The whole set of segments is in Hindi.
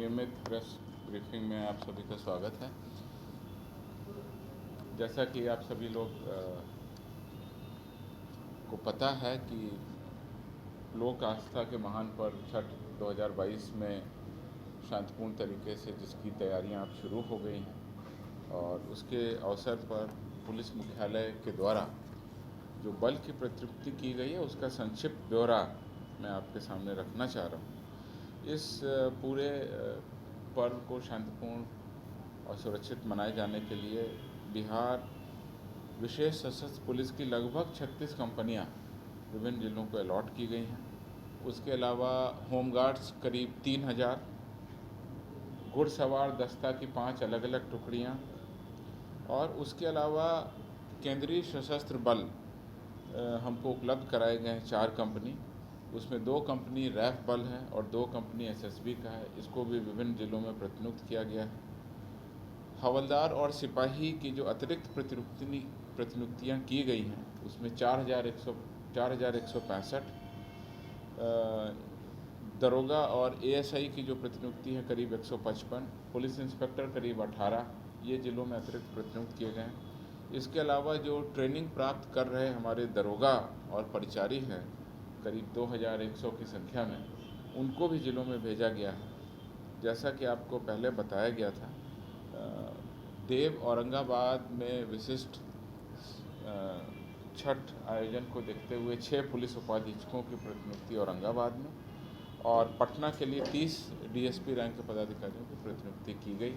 नियमित प्रेस ब्रीफिंग में आप सभी का स्वागत है। जैसा कि आप सभी लोग को पता है कि लोक आस्था के महान पर्व छठ 2022 में शांतिपूर्ण तरीके से जिसकी तैयारियां अब शुरू हो गई हैं और उसके अवसर पर पुलिस मुख्यालय के द्वारा जो बल की प्रतिनियुक्ति की गई है उसका संक्षिप्त ब्यौरा मैं आपके सामने रखना चाह रहा हूँ। इस पूरे पर्व को शांतिपूर्ण और सुरक्षित मनाए जाने के लिए बिहार विशेष सशस्त्र पुलिस की लगभग 36 कंपनियां विभिन्न जिलों को अलॉट की गई हैं। उसके अलावा होमगार्ड्स करीब 3000, घुड़सवार दस्ता की 5 अलग अलग टुकड़ियां और उसके अलावा केंद्रीय सशस्त्र बल हमको उपलब्ध कराए गए हैं 4 कंपनी। उसमें 2 कंपनी रैफ बल है और 2 कंपनी एसएसबी का है। इसको भी विभिन्न जिलों में प्रतिनियुक्त किया गया है। हवलदार और सिपाही की जो अतिरिक्त प्रतिनियुक्तियाँ की गई हैं उसमें 4165, दरोगा और एएसआई की जो प्रतिनियुक्ति है करीब 155, पुलिस इंस्पेक्टर करीब 18 ये जिलों में अतिरिक्त प्रतिनियुक्त किए गए हैं। इसके अलावा जो ट्रेनिंग प्राप्त कर रहे हमारे दरोगा और परिचारी हैं करीब 2100 की संख्या में, उनको भी जिलों में भेजा गया है। जैसा कि आपको पहले बताया गया था, देव औरंगाबाद में विशिष्ट छठ आयोजन को देखते हुए 6 पुलिस उपाधीक्षकों की प्रतिनियुक्ति औरंगाबाद में और पटना के लिए 30 डीएसपी रैंक के पदाधिकारियों की प्रतिनियुक्ति की गई।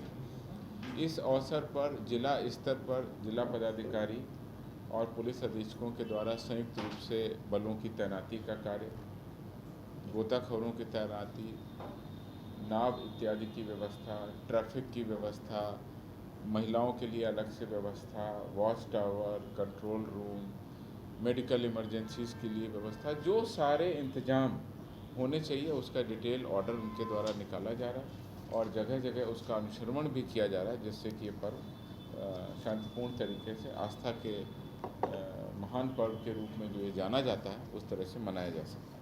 इस अवसर पर जिला स्तर पर जिला पदाधिकारी और पुलिस अधीक्षकों के द्वारा संयुक्त रूप से बलों की तैनाती का कार्य, गोताखोरों की तैनाती, नाव इत्यादि की व्यवस्था, ट्रैफिक की व्यवस्था, महिलाओं के लिए अलग से व्यवस्था, watch tower, control room, medical emergencies के लिए व्यवस्था, जो सारे इंतजाम होने चाहिए उसका डिटेल ऑर्डर उनके द्वारा निकाला जा रहा है और जगह जगह उसका अनुश्रवण भी किया जा रहा है, जिससे कि ये पर्व शांतिपूर्ण तरीके से आस्था के महान पर्व के रूप में जो ये जाना जाता है उस तरह से मनाया जा सकता है।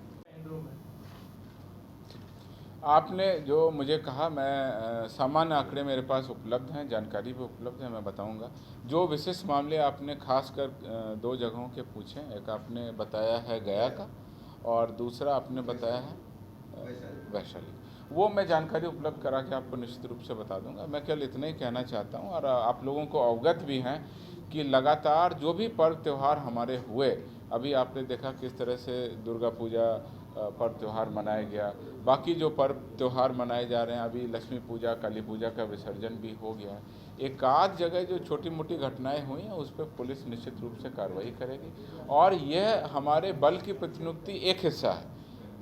आपने जो मुझे कहा, मैं सामान्य आंकड़े मेरे पास उपलब्ध हैं, जानकारी भी उपलब्ध है, मैं बताऊंगा। जो विशिष्ट मामले आपने खासकर 2 जगहों के पूछे, एक आपने बताया है गया का और दूसरा आपने बताया है वैशाली, वो मैं जानकारी उपलब्ध करा के आपको निश्चित रूप से बता दूंगा। मैं केवल इतना ही कहना चाहता हूं और आप लोगों को अवगत भी हैं कि लगातार जो भी पर्व त्यौहार हमारे हुए, अभी आपने देखा किस तरह से दुर्गा पूजा पर्व त्यौहार मनाया गया, बाकी जो पर्व त्यौहार मनाए जा रहे हैं, अभी लक्ष्मी पूजा, काली पूजा का विसर्जन भी हो गया है। एक आध जगह जो छोटी मोटी घटनाएं हुई हैं उस पर पुलिस निश्चित रूप से कार्रवाई करेगी और यह हमारे बल की प्रतिनियुक्ति एक हिस्सा है,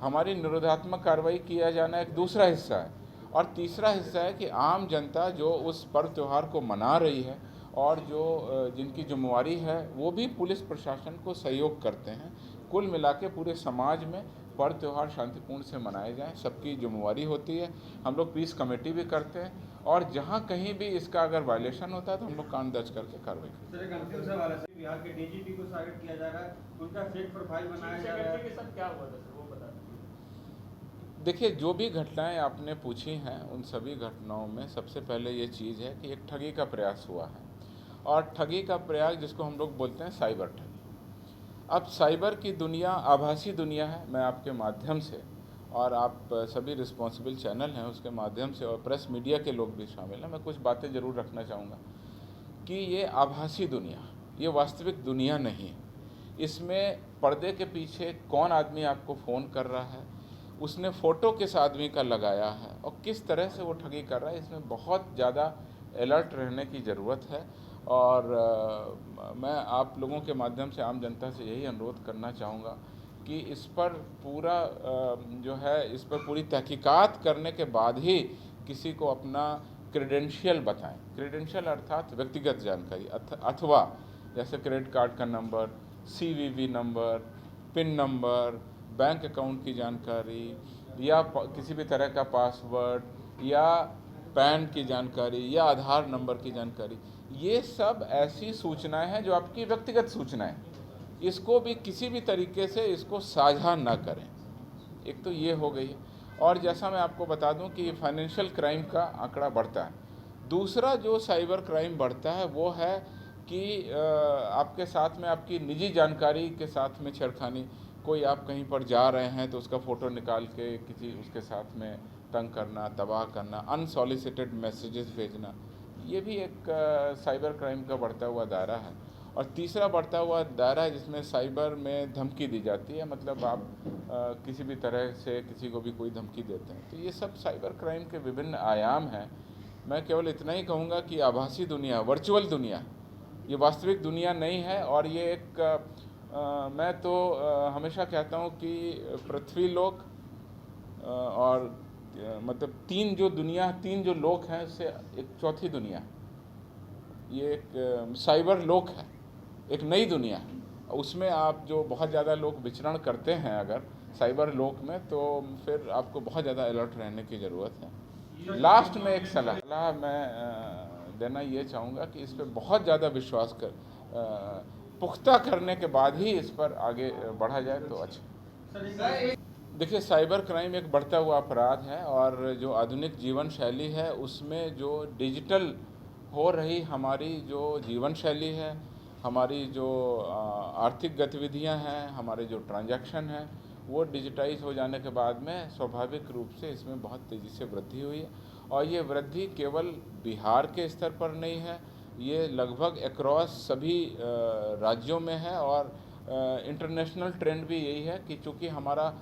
हमारी निरोधात्मक कार्रवाई किया जाना एक दूसरा हिस्सा है और तीसरा हिस्सा है कि आम जनता जो उस पर्व त्यौहार को मना रही है और जो जिनकी जिम्मेवारी है वो भी पुलिस प्रशासन को सहयोग करते हैं। कुल मिला के पूरे समाज में पर्व त्यौहार शांतिपूर्ण से मनाए जाएं, सबकी जिम्मेवारी होती है। हम लोग पीस कमेटी भी करते हैं और जहां कहीं भी इसका अगर वायलेशन होता है तो हम लोग कान दर्ज करके कार्रवाई करते हैं। बिहार के डीजीपी को स्वागत किया जा रहा है, उनका फेक प्रोफाइल बनाया जा रहा है, सब क्या हुआ था वो बता दीजिए। देखिए, जो भी घटनाएं आपने पूछी हैं उन सभी घटनाओं में सबसे पहले ये चीज़ है कि एक ठगी का प्रयास हुआ है और ठगी का प्रयास जिसको हम लोग बोलते हैं साइबर ठगी। अब साइबर की दुनिया आभासी दुनिया है। मैं आपके माध्यम से और आप सभी रिस्पॉन्सिबल चैनल हैं उसके माध्यम से और प्रेस मीडिया के लोग भी शामिल हैं, मैं कुछ बातें ज़रूर रखना चाहूँगा कि ये आभासी दुनिया, ये वास्तविक दुनिया नहीं है। इसमें पर्दे के पीछे कौन आदमी आपको फ़ोन कर रहा है, उसने फ़ोटो किस आदमी का लगाया है और किस तरह से वो ठगी कर रहा है, इसमें बहुत ज़्यादा अलर्ट रहने की ज़रूरत है। और मैं आप लोगों के माध्यम से आम जनता से यही अनुरोध करना चाहूँगा कि इस पर पूरा जो है इस पर पूरी तहकीकात करने के बाद ही किसी को अपना क्रेडेंशियल बताएं। क्रेडेंशियल अर्थात व्यक्तिगत जानकारी अथवा जैसे क्रेडिट कार्ड का number, CVV number, pin number, bank account की जानकारी या किसी भी तरह का पासवर्ड या पैन की जानकारी या आधार नंबर की जानकारी, ये सब ऐसी सूचनाएं हैं जो आपकी व्यक्तिगत सूचनाएं, इसको भी किसी भी तरीके से इसको साझा ना करें। एक तो ये हो गई। और जैसा मैं आपको बता दूं कि फाइनेंशियल क्राइम का आंकड़ा बढ़ता है। दूसरा जो साइबर क्राइम बढ़ता है वो है कि आपके साथ में आपकी निजी जानकारी के साथ में छेड़खानी, कोई आप कहीं पर जा रहे हैं तो उसका फ़ोटो निकाल के किसी उसके साथ में तंग करना, तबाह करना, अनसॉलिसिटेड मैसेजेस भेजना, ये भी एक साइबर क्राइम का बढ़ता हुआ दायरा है। और तीसरा बढ़ता हुआ दायरा है जिसमें साइबर में धमकी दी जाती है, मतलब आप किसी भी तरह से किसी को भी कोई धमकी देते हैं। तो ये सब साइबर क्राइम के विभिन्न आयाम हैं। मैं केवल इतना ही कहूँगा कि आभासी दुनिया, वर्चुअल दुनिया, ये वास्तविक दुनिया नहीं है। और ये एक मैं तो हमेशा कहता हूँ कि पृथ्वी लोक और मतलब तीन जो लोक हैं उससे एक चौथी दुनिया, ये एक साइबर लोक है, एक नई दुनिया है। उसमें आप जो बहुत ज़्यादा लोग विचरण करते हैं अगर साइबर लोक में, तो फिर आपको बहुत ज़्यादा अलर्ट रहने की ज़रूरत है। लास्ट में एक सलाह मैं देना ये चाहूँगा कि इस पर बहुत ज़्यादा विश्वास पुख्ता करने के बाद ही इस पर आगे बढ़ा जाए तो अच्छा। देखिए, साइबर क्राइम एक बढ़ता हुआ अपराध है और जो आधुनिक जीवन शैली है उसमें जो डिजिटल हो रही हमारी जो जीवन शैली है, हमारी जो आर्थिक गतिविधियां हैं, हमारे जो ट्रांजैक्शन हैं, वो डिजिटाइज हो जाने के बाद में स्वाभाविक रूप से इसमें बहुत तेज़ी से वृद्धि हुई है। और ये वृद्धि केवल बिहार के स्तर पर नहीं है, ये लगभग अक्रॉस सभी राज्यों में है। और इंटरनेशनल ट्रेंड भी यही है कि चूँकि हमारा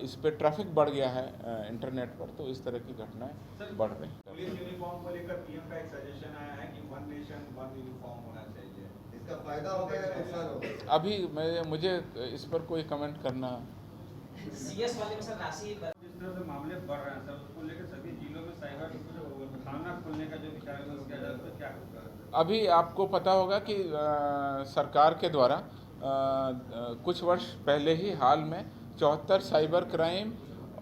इस पे ट्रैफिक बढ़ गया है इंटरनेट पर, तो इस तरह की घटनाएं बढ़ रही हैं। पुलिस यूनिफॉर्म को लेकर पीएम का एक सजेशन आया है कि वन नेशन वन यूनिफॉर्म होना चाहिए, इसका फायदा होगा या नुकसान होगा? अभी मुझे इस पर कोई कमेंट करना। सीएस वाले में सर राशि जिस तरह से मामले बढ़ रहे हैं सर, उसको लेकर सभी जिलों में साइबर थाना खोलने का जो विचार है उसके आधार पर क्या होगा? अभी आपको पता होगा कि सरकार के द्वारा कुछ वर्ष पहले ही हाल में 74 साइबर क्राइम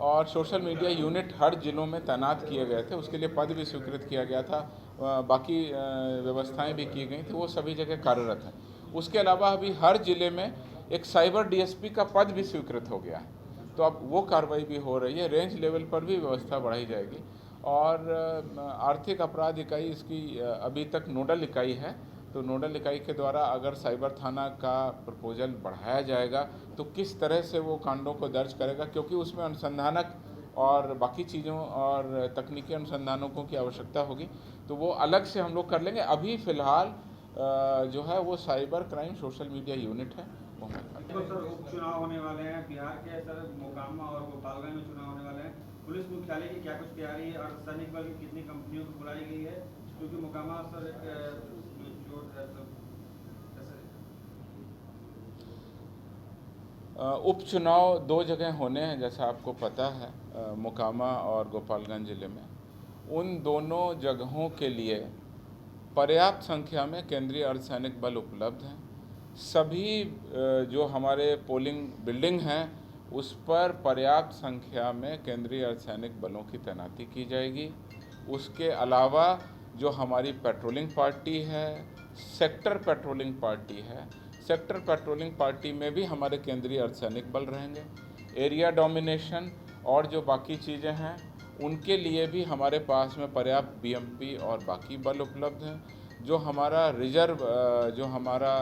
और सोशल मीडिया यूनिट हर जिलों में तैनात किए गए थे। उसके लिए पद भी स्वीकृत किया गया था, बाकी व्यवस्थाएं भी की गई थी, वो सभी जगह कार्यरत हैं। उसके अलावा अभी हर जिले में एक साइबर डीएसपी का पद भी स्वीकृत हो गया है, तो अब वो कार्रवाई भी हो रही है। रेंज लेवल पर भी व्यवस्था बढ़ाई जाएगी। और आर्थिक अपराध इकाई इसकी अभी तक नोडल इकाई है, तो नोडल इकाई के द्वारा अगर साइबर थाना का प्रपोजल बढ़ाया जाएगा तो किस तरह से वो कांडों को दर्ज करेगा, क्योंकि उसमें अनुसंधानक और बाकी चीज़ों और तकनीकी अनुसंधानकों की आवश्यकता होगी, तो वो अलग से हम लोग कर लेंगे। अभी फ़िलहाल जो है वो cyber crime social media unit है। तो सर उपचुनाव होने वाले हैं बिहार के, सर मोकामा और गोपालगंज में चुनाव होने वाले हैं। पुलिस मुख्यालय की क्या कुछ तैयारी है और सैनिक बल की कितनी कंपनियों को बुलाई गई है? क्योंकि मोकामा सर एक उपचुनाव 2 जगह होने हैं जैसा आपको पता है, मोकामा और गोपालगंज ज़िले में। उन दोनों जगहों के लिए पर्याप्त संख्या में केंद्रीय अर्धसैनिक बल उपलब्ध हैं। सभी जो हमारे पोलिंग बिल्डिंग हैं उस पर पर्याप्त संख्या में केंद्रीय अर्धसैनिक बलों की तैनाती की जाएगी। उसके अलावा जो हमारी पेट्रोलिंग पार्टी है, सेक्टर पेट्रोलिंग पार्टी है, सेक्टर पेट्रोलिंग पार्टी में भी हमारे केंद्रीय अर्धसैनिक बल रहेंगे। एरिया डोमिनेशन और जो बाकी चीज़ें हैं उनके लिए भी हमारे पास में पर्याप्त बीएमपी और बाकी बल उपलब्ध हैं। जो हमारा रिजर्व, जो हमारा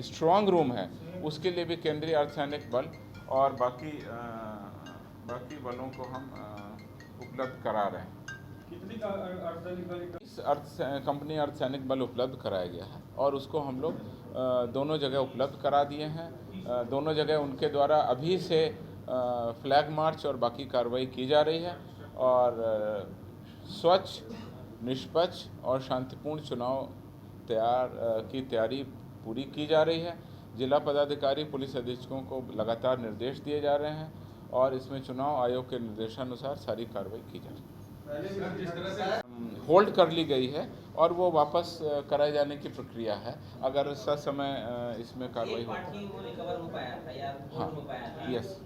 स्ट्रॉन्ग रूम है, उसके लिए भी केंद्रीय अर्धसैनिक बल और बाकी बलों को हम उपलब्ध करा रहे हैं। कितनी अर्धसैनिक बल? इस कंपनी अर्धसैनिक बल उपलब्ध कराया गया है और उसको हम लोग दोनों जगह उपलब्ध करा दिए हैं। दोनों जगह उनके द्वारा अभी से फ्लैग मार्च और बाकी कार्रवाई की जा रही है और स्वच्छ, निष्पक्ष और शांतिपूर्ण चुनाव की तैयारी पूरी की जा रही है। जिला पदाधिकारी, पुलिस अधीक्षकों को लगातार निर्देश दिए जा रहे हैं और इसमें चुनाव आयोग के निर्देशानुसार सारी कार्रवाई की जा रही है। होल्ड कर ली गई है और वो वापस कराए जाने की प्रक्रिया है। अगर ससमय इसमें कार्रवाई हो, वो रिकवर हो पाया था या हो पाया था? यस।